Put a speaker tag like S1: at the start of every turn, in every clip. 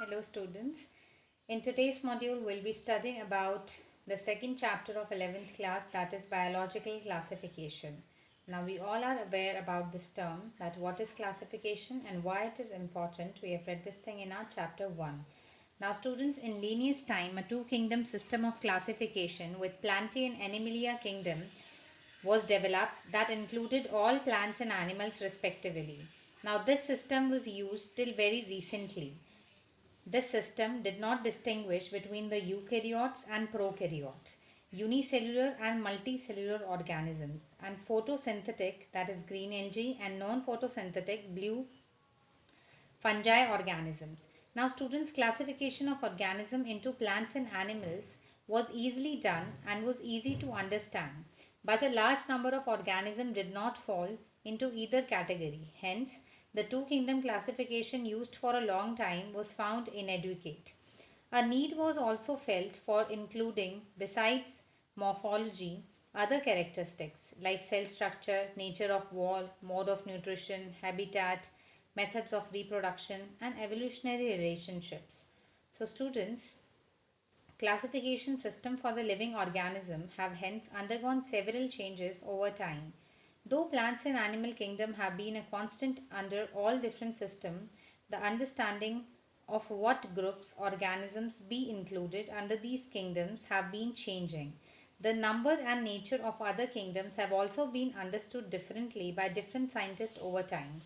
S1: Hello students. In today's module we'll be studying about the second chapter of 11th class, that is biological classification. Now we all are aware about this term, that what is classification and why it is important. We have read this thing in our chapter 1. Now students, in Linnaeus time a two kingdom system of classification with Plantae and Animalia kingdom was developed that included all plants and animals respectively. Now this system was used till very recently. This system did not distinguish between the eukaryotes and prokaryotes, unicellular and multicellular organisms, and photosynthetic, that is green algae, and non-photosynthetic blue fungi organisms. Now students, classification of organism into plants and animals was easily done and was easy to understand, but a large number of organisms did not fall into either category. Hence, the two kingdom classification used for a long time was found inadequate. A need was also felt for including, besides morphology, other characteristics like cell structure, nature of wall, mode of nutrition, habitat, methods of reproduction, and evolutionary relationships. So students, classification system for the living organism have hence undergone several changes over time. Though plants and animal kingdom have been a constant under all different systems, the understanding of what groups organisms be included under these kingdoms have been changing. The number and nature of other kingdoms have also been understood differently by different scientists over time.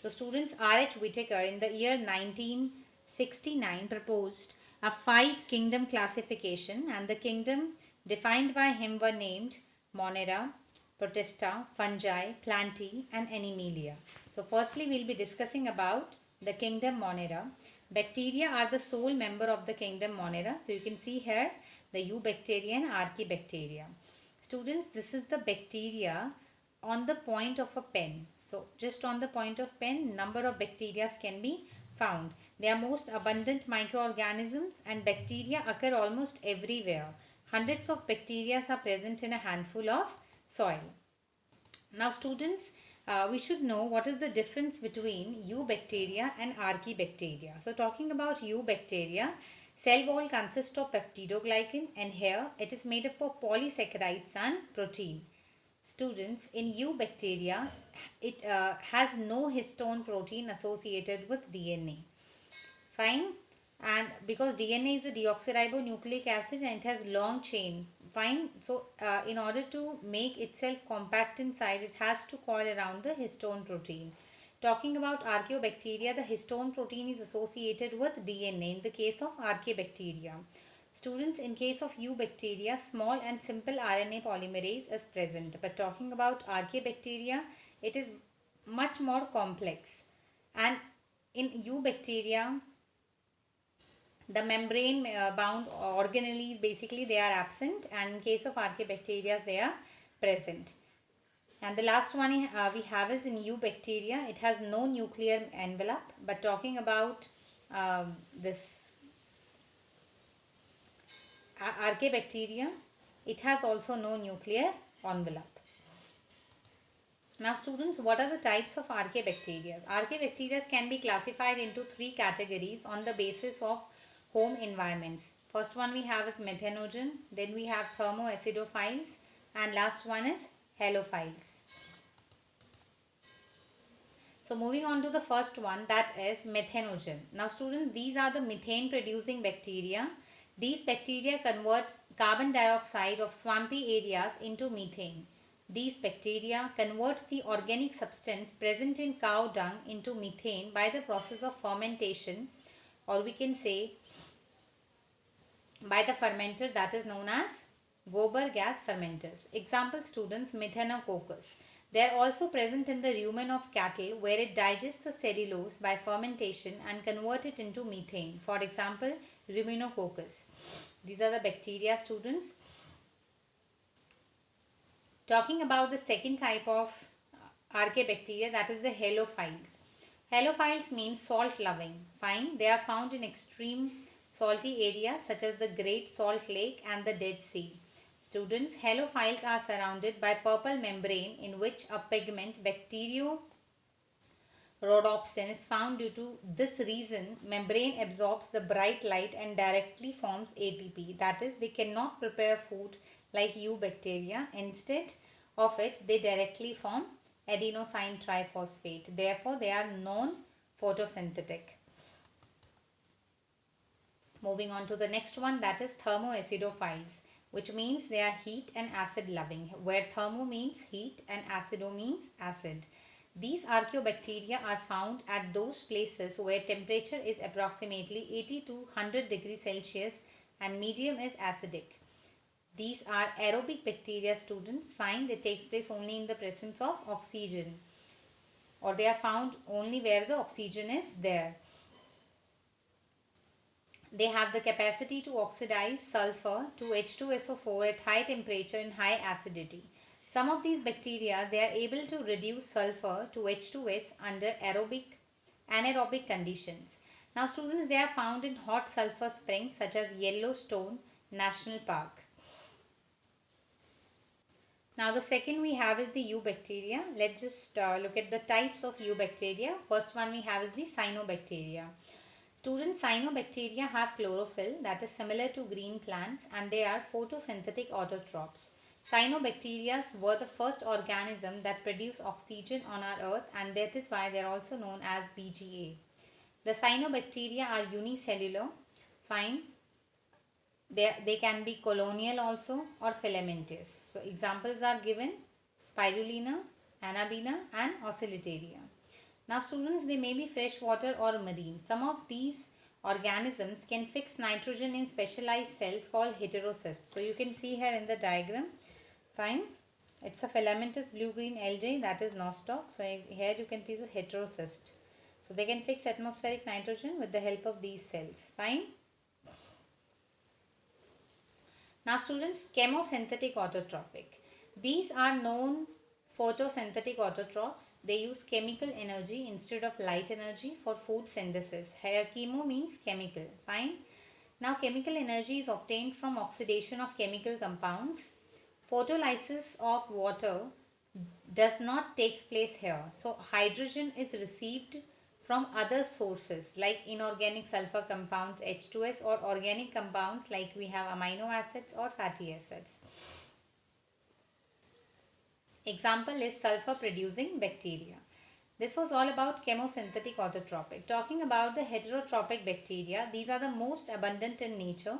S1: So students, R.H. Whitaker in the year 1969 proposed a 5 kingdom classification, and the kingdom defined by him were named Monera, Protista, Fungi, Plantae, and Animalia. So firstly we'll be discussing about the kingdom Monera. Bacteria are the sole member of the kingdom Monera. So you can see here the Eubacteria and Archaebacteria. Students, this is the bacteria on the point of a pen. So just on the point of pen, number of bacteria can be found. They are most abundant microorganisms, and bacteria occur almost everywhere. Hundreds of bacteria are present in a handful of soil. Now students, we should know what is the difference between Eubacteria and Archaebacteria. So talking about Eubacteria, cell wall consists of peptidoglycan, and here it is made up of polysaccharides and protein. Students, in Eubacteria, it has no histone protein associated with DNA. Fine. And because DNA is a deoxyribonucleic acid and it has long chain. Fine. So in order to make itself compact inside, it has to coil around the histone protein. Talking about Archaeobacteria, the histone protein is associated with DNA in the case of Archaebacteria. Students, in case of Eubacteria, small and simple RNA polymerase is present. But talking about Archaebacteria, it is much more complex. And in Eubacteria, the membrane bound organelles, basically they are absent, and in case of Archaebacteria they are present. And the last one we have is in Eubacteria, it has no nuclear envelope. But talking about this Archaebacteria, it has also no nuclear envelope. Now students, what are the types of Archaebacteria? Archaebacteria can be classified into 3 categories on the basis of home environments. First one we have is methanogen, then we have thermoacidophiles, and last one is halophiles. So moving on to the first one, that is methanogen. Now students, these are the methane producing bacteria. These bacteria convert carbon dioxide of swampy areas into methane. These bacteria converts the organic substance present in cow dung into methane by the process of fermentation, or we can say by the fermenter that is known as Gobar gas fermenters. Example students, Methanococcus. They are also present in the rumen of cattle, where it digests the cellulose by fermentation and convert it into methane. For example, Ruminococcus. These are the bacteria students. Talking about the second type of Archaebacteria, that is the halophiles. Halophiles means salt loving. Fine. They are found in extreme salty areas such as the Great Salt Lake and the Dead Sea. Students, halophiles are surrounded by purple membrane in which a pigment rhodopsin is found due to this reason. Membrane absorbs the bright light and directly forms ATP. That is, they cannot prepare food like eubacteria. Instead of it, they directly form adenosine triphosphate. Therefore, they are non-photosynthetic. Moving on to the next one, that is thermoacidophiles, which means they are heat and acid loving, where thermo means heat and acido means acid. These archaeobacteria are found at those places where temperature is approximately 80 to 100 degrees Celsius and medium is acidic. These are aerobic bacteria, students. Find it takes place only in the presence of oxygen, or they are found only where the oxygen is there. They have the capacity to oxidize sulfur to H2SO4 at high temperature and high acidity. Some of these bacteria, they are able to reduce sulfur to H2S under anaerobic conditions. Now students, they are found in hot sulfur springs such as Yellowstone National Park. Now the second we have is the eubacteria. Let's just look at the types of eubacteria. First one we have is the cyanobacteria. Students, cyanobacteria have chlorophyll that is similar to green plants, and they are photosynthetic autotrophs. Cyanobacteria were the first organism that produced oxygen on our earth, and that is why they are also known as BGA. The cyanobacteria are unicellular. Fine. They can be colonial also or filamentous. So examples are given: Spirulina, Anabaena and Oscillataria. Now students, they may be freshwater or marine. Some of these organisms can fix nitrogen in specialized cells called heterocysts. So you can see here in the diagram. Fine. It's a filamentous blue-green algae, that is nostoc. So here you can see the heterocyst. So they can fix atmospheric nitrogen with the help of these cells. Fine. Now students, chemosynthetic autotrophic. These are known photosynthetic autotrophs. They use chemical energy instead of light energy for food synthesis. Here chemo means chemical. Fine. Now chemical energy is obtained from oxidation of chemical compounds. Photolysis of water does not take place here. So hydrogen is received from other sources like inorganic sulfur compounds H2S, or organic compounds like we have amino acids or fatty acids. Example is sulfur producing bacteria. This was all about chemosynthetic autotrophic. Talking about the heterotrophic bacteria, these are the most abundant in nature.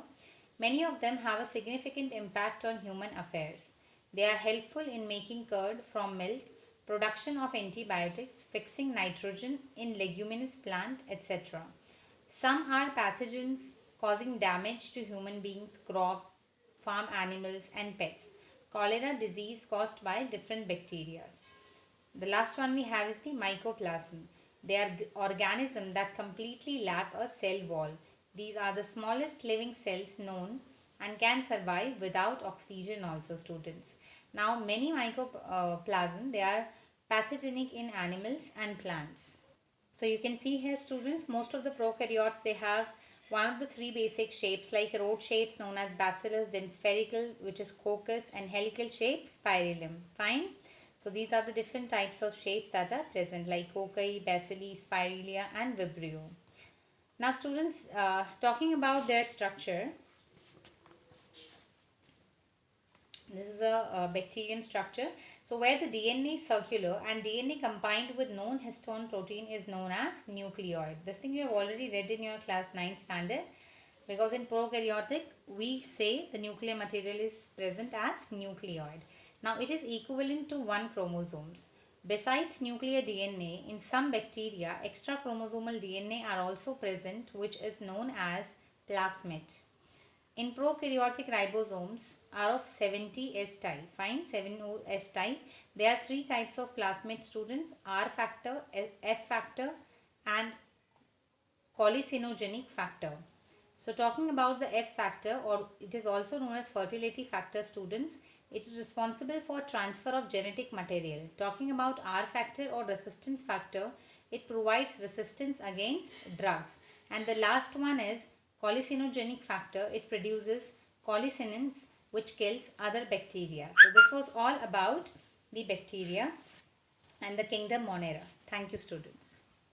S1: Many of them have a significant impact on human affairs. They are helpful in making curd from milk, production of antibiotics, fixing nitrogen in leguminous plant, etc. Some are pathogens causing damage to human beings, crop, farm animals and pets. Cholera disease caused by different bacteria. The last one we have is the mycoplasm. They are organisms that completely lack a cell wall. These are the smallest living cells known and can survive without oxygen also, students. Now many mycoplasm, they are pathogenic in animals and plants. So you can see here, students, most of the prokaryotes, they have one of the three basic shapes, like road shapes known as bacillus, then spherical, which is coccus, and helical shape, spirillum. Fine. So these are the different types of shapes that are present, like cocci, bacilli, spirilia and vibrio. Now students, talking about their structure, this is a bacterium structure. So where the DNA is circular and DNA combined with known histone protein is known as nucleoid. This thing you have already read in your class 9 standard, because in prokaryotic we say the nuclear material is present as nucleoid. Now it is equivalent to 1 chromosomes. Besides nuclear DNA, in some bacteria extra chromosomal DNA are also present, which is known as plasmid. In prokaryotic, ribosomes are of 70S type. Fine, 70S type. There are three types of plasmid, students: R factor, F factor and cholinsynergenic factor. So talking about the F factor, or it is also known as fertility factor, students, it is responsible for transfer of genetic material. Talking about R factor or resistance factor, it provides resistance against drugs. And the last one is cholinsynergenic factor. It produces cholicynins, which kills other bacteria. So this was all about the bacteria and the kingdom Monera. Thank you, students.